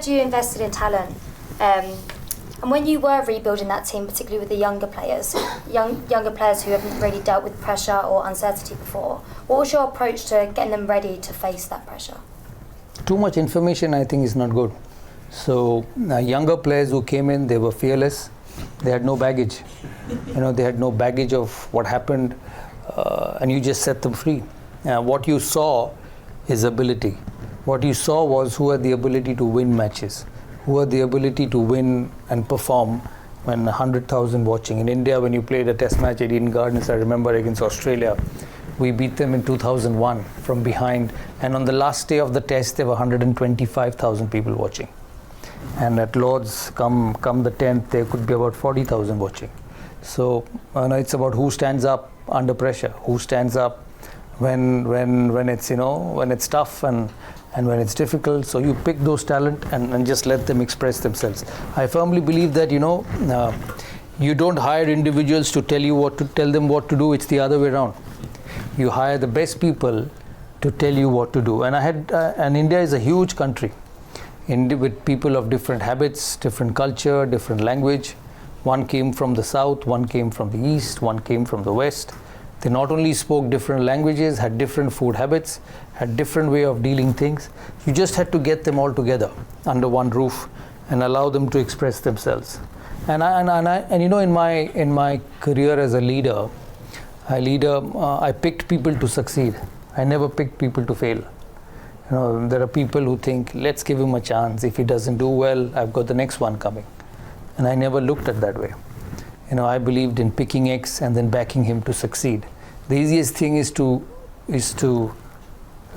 said you invested in talent. And when you were rebuilding that team, particularly with the younger players who haven't really dealt with pressure or uncertainty before, what was your approach to getting them ready to face that pressure? Too much information, I think, is not good. So younger players who came in, they were fearless. They had no baggage. They had no baggage of what happened, and you just set them free. What you saw is ability. What you saw was who had the ability to win matches, who had the ability to win and perform when 100,000 watching. In India, when you played a test match at Eden Gardens, I remember, against Australia, we beat them in 2001 from behind. And on the last day of the test, there were 125,000 people watching. And at Lord's, come the 10th, there could be about 40,000 watching. So it's about who stands up under pressure, who stands up when it's when it's tough and when it's difficult. So you pick those talent and just let them express themselves. I firmly believe that you don't hire individuals to tell them what to do. It's the other way around. You hire the best people to tell you what to do. And India is a huge country, with people of different habits, different culture, different language. One came from the south, one came from the east, one came from the west. They not only spoke different languages, had different food habits, had different way of dealing things. You just had to get them all together under one roof and allow them to express themselves. And in my career as a leader, I picked people to succeed. I never picked people to fail. There are people who think, let's give him a chance. If he doesn't do well, I've got the next one coming. And I never looked at that way. I believed in picking X and then backing him to succeed. The easiest thing is to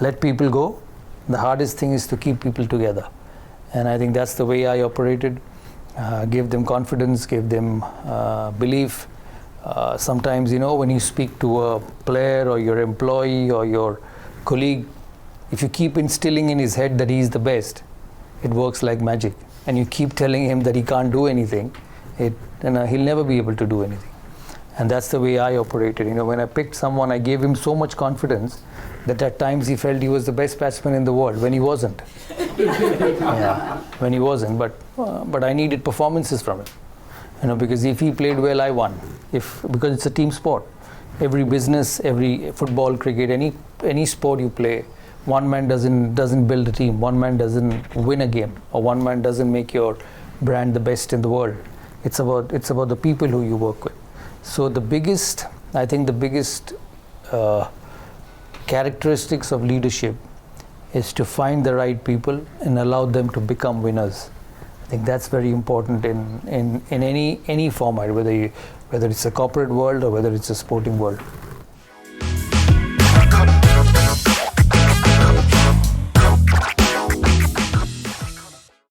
let people go. The hardest thing is to keep people together. And I think that's the way I operated. Give them confidence, give them belief. Sometimes, when you speak to a player or your employee or your colleague, if you keep instilling in his head that he's the best, it works like magic. And you keep telling him that he can't do anything, he'll never be able to do anything. And that's the way I operated. When I picked someone, I gave him so much confidence that at times he felt he was the best batsman in the world when he wasn't. When he wasn't. But I needed performances from him. Because if he played well, I won. Because it's a team sport. Every business, every football, cricket, any sport you play, one man doesn't build a team. One man doesn't win a game, or one man doesn't make your brand the best in the world. It's about the people who you work with. So the biggest characteristics of leadership is to find the right people and allow them to become winners. I think that's very important in any format, whether it's a corporate world or whether it's a sporting world.